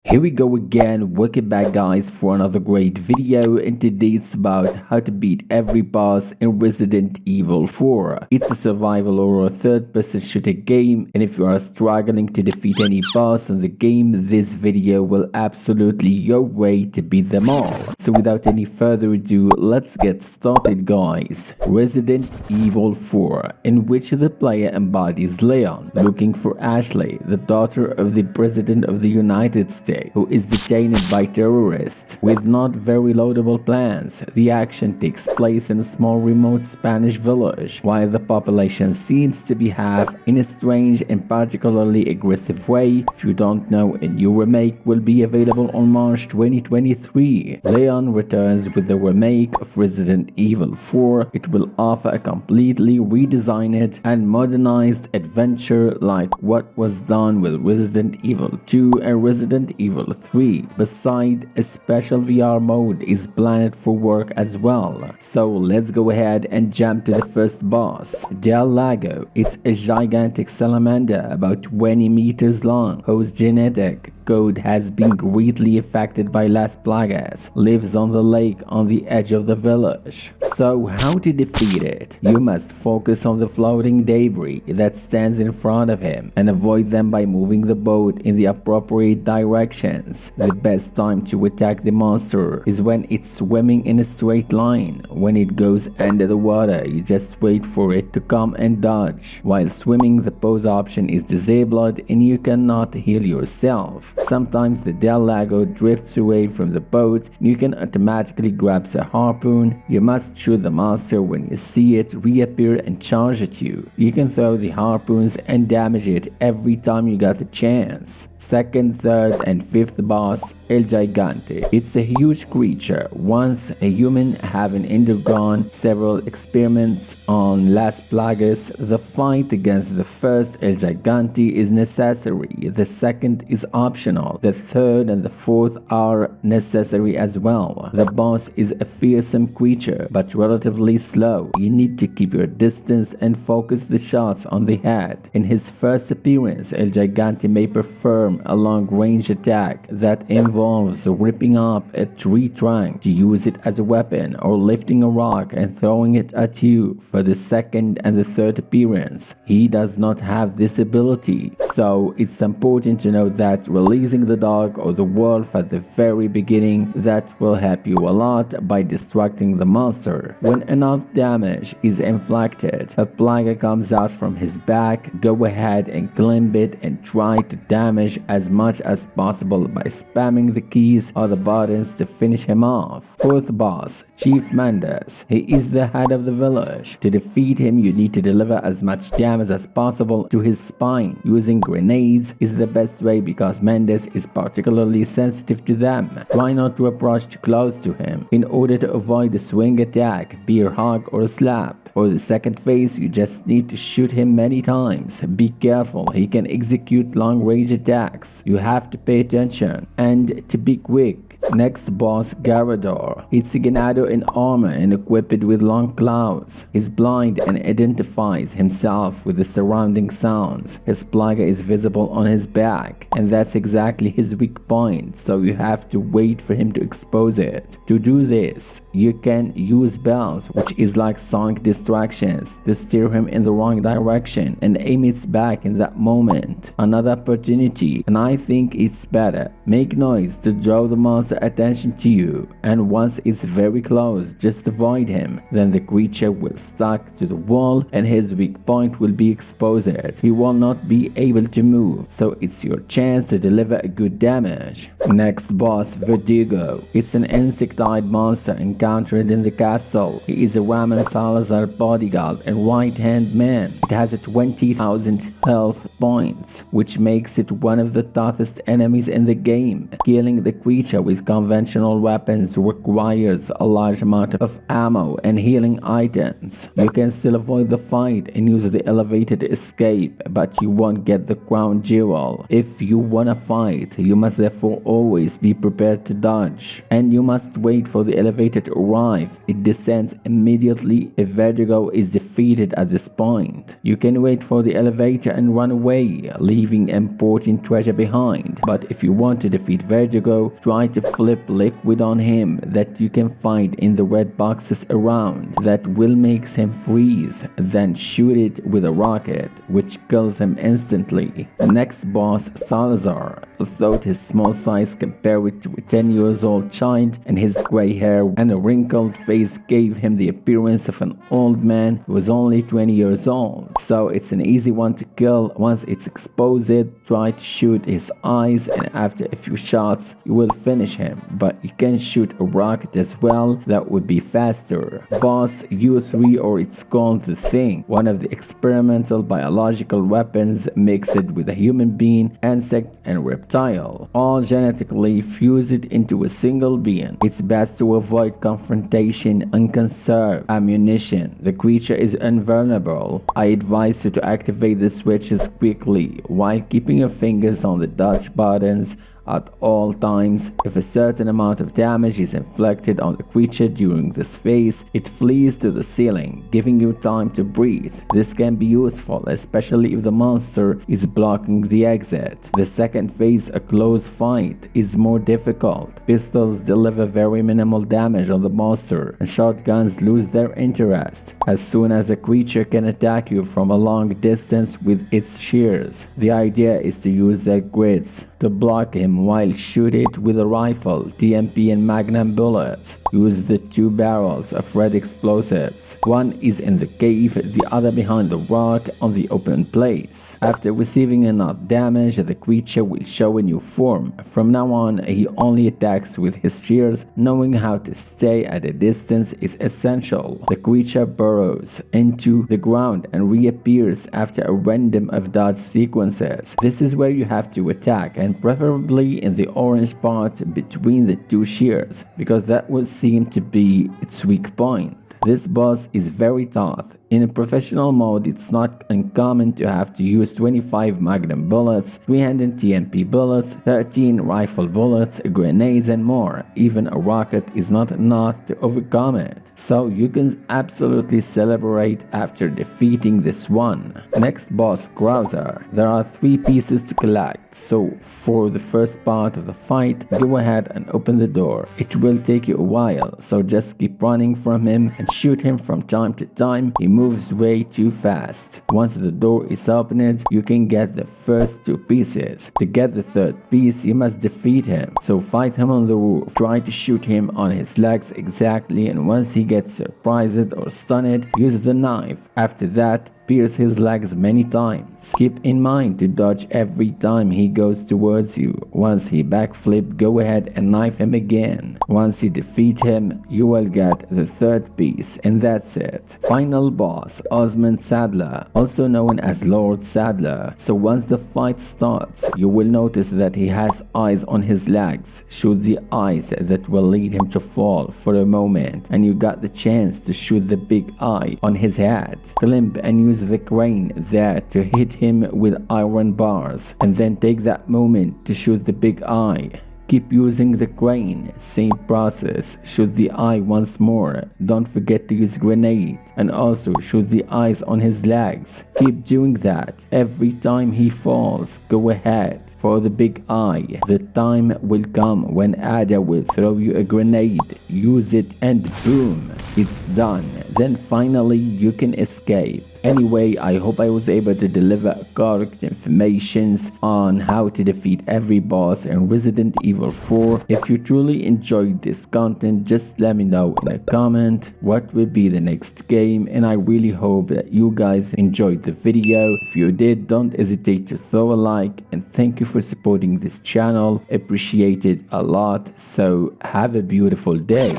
Here we go again, welcome back guys for another great video, and today it's about how to beat every boss in Resident Evil 4. It's a survival or a third-person shooter game, and if you are struggling to defeat any boss in the game, this video will absolutely your way to beat them all. So without any further ado, let's get started guys. Resident Evil 4, in which the player embodies Leon, looking for Ashley, the daughter of the President of the United States, who is detained by terrorists. With not very laudable plans, the action takes place in a small remote Spanish village, while the population seems to behave in a strange and particularly aggressive way. If you don't know, a new remake will be available on March 2023. Leon returns with the remake of Resident Evil 4. It will offer a completely redesigned and modernized adventure like what was done with Resident Evil 2 and Resident Evil 3. Besides, a special VR mode is planned for work as well. So let's go ahead and jump to the first boss, Del Lago. It's a gigantic salamander about 20 meters long, whose genetic code has been greatly affected by Las Plagas, lives on the lake on the edge of the village. So how to defeat it? You must focus on the floating debris that stands in front of him and avoid them by moving the boat in the appropriate directions. The best time to attack the monster is when it's swimming in a straight line. When it goes under the water, you just wait for it to come and dodge. While swimming, the pose option is disabled and you cannot heal yourself. Sometimes the Del Lago drifts away from the boat and you can automatically grab a harpoon. You must shoot the monster when you see it reappear and charge at you. You can throw the harpoons and damage it every time you got the chance. Second, third, and fifth boss, El Gigante. It's a huge creature. Once a human having undergone several experiments on Las Plagas, the fight against the first El Gigante is necessary. The second is optional. The third and the fourth are necessary as well. The boss is a fearsome creature, but relatively slow. You need to keep your distance and focus the shots on the head. In his first appearance, El Gigante may perform a long-range attack that involves ripping up a tree trunk to use it as a weapon, or lifting a rock and throwing it at you. For the second and the third appearance, he does not have this ability, so it's important to know that releasing the dog or the wolf at the very beginning that will help you a lot by distracting the monster. When enough damage is inflicted, a plaga comes out from his back. Go ahead and climb it and try to damage as much as possible by spamming the keys or the buttons to finish him off. Fourth boss, Chief Mendes. He is the head of the village. To defeat him, you need to deliver as much damage as possible to his spine. Using grenades is the best way because Mendes is particularly sensitive to them. Try not to approach too close to him in order to avoid a swing attack, bear hug, or slap. For the second phase, you just need to shoot him many times. Be careful, he can execute long-range attacks. You have to pay attention and to be quick. Next boss, Garador. It's a Garador in armor and equipped with long claws. He's blind and identifies himself with the surrounding sounds. His plaga is visible on his back, and that's exactly his weak point, so you have to wait for him to expose it. To do this, you can use bells, which is like sonic distractions, to steer him in the wrong direction and aim it back in that moment. Another opportunity, and I think it's better, make noise to draw the monster attention to you, and once it's very close, just avoid him. Then the creature will stuck to the wall and his weak point will be exposed. He will not be able to move, so it's your chance to deliver a good damage. Next boss, Verdigo. It's an insectoid monster encountered in the castle. He is a Roman Salazar bodyguard and right-hand man. It has a 20,000 health points, which makes it one of the toughest enemies in the game. Killing the creature with conventional weapons requires a large amount of ammo and healing items. You can still avoid the fight and use the elevated escape, but you won't get the crown jewel. If you wanna fight, you must therefore always be prepared to dodge, and you must wait for the elevator to arrive. It descends immediately. A Verdigo is defeated at this point. You can wait for the elevator and run away, leaving important treasure behind. But if you want to defeat Verdigo, try to flip liquid on him that you can find in the red boxes around. That will make him freeze, then shoot it with a rocket, which kills him instantly. The next boss, Salazar, thought his small size compared to a 10-year-old child, and his gray hair and a wrinkled face gave him the appearance of an old man who was only 20 years old. So it's an easy one to kill. Once it's exposed, try to shoot his eyes, and after a few shots you will finish him. But you can shoot a rocket as well, that would be faster. Boss U3, or it's called the Thing, one of the experimental biological weapons mixed with a human being, insect and reptile, all genetically fused into a single being. It's best to avoid confrontation and conserve ammunition. The creature is invulnerable. I advise you to activate the switches quickly while keeping your fingers on the dodge buttons at all times. If a certain amount of damage is inflicted on the creature during this phase, it flees to the ceiling, giving you time to breathe. This can be useful, especially if the monster is blocking the exit. The second phase, a close fight, is more difficult. Pistols deliver very minimal damage on the monster, and shotguns lose their interest as soon as a creature can attack you from a long distance with its shears. The idea is to use their grids to block him while shoot it with a rifle, TMP and magnum bullets. Use the two barrels of red explosives. One is in the cave, the other behind the rock on the open place. After receiving enough damage, the creature will show a new form. From now on, he only attacks with his shears. Knowing how to stay at a distance is essential. The creature burrows into the ground and reappears after a random of dodge sequences. This is where you have to attack, and preferably in the orange part between the two shears, because that would seem to be its weak point. This boss is very tough. In a professional mode, it's not uncommon to have to use 25 magnum bullets, 300 TNP bullets, 13 rifle bullets, grenades and more. Even a rocket is not enough to overcome it. So you can absolutely celebrate after defeating this one. Next boss, Krauser. There are 3 pieces to collect, so for the first part of the fight, go ahead and open the door. It will take you a while, so just keep running from him and shoot him from time to time. He moves way too fast. Once the door is opened, you can get the first 2 pieces. To get the third piece, you must defeat him. So fight him on the roof. Try to shoot him on his legs exactly, and once he gets surprised or stunned, use the knife. After that, pierce his legs many times. Keep in mind to dodge every time he goes towards you. Once he backflip, go ahead and knife him again. Once you defeat him, you will get the third piece, and that's it. Final boss, Osmond Sadler, also known as Lord Sadler. So once the fight starts, you will notice that he has eyes on his legs. Shoot the eyes that will lead him to fall for a moment, and you got the chance to shoot the big eye on his head. Climb and use the crane there to hit him with iron bars, and then take that moment to shoot the big eye. Keep using the crane, same process, shoot the eye once more, don't forget to use grenade, and also shoot the eyes on his legs. Keep doing that, every time he falls, go ahead for the big eye. The time will come when Ada will throw you a grenade, use it and boom, it's done. Then finally you can escape. Anyway, I hope I was able to deliver correct information on how to defeat every boss in Resident Evil 4. If you truly enjoyed this content, just let me know in a comment what will be the next game, and I really hope that you guys enjoyed the video. If you did, don't hesitate to throw a like, and thank you for supporting this channel. Appreciate it a lot. So have a beautiful day.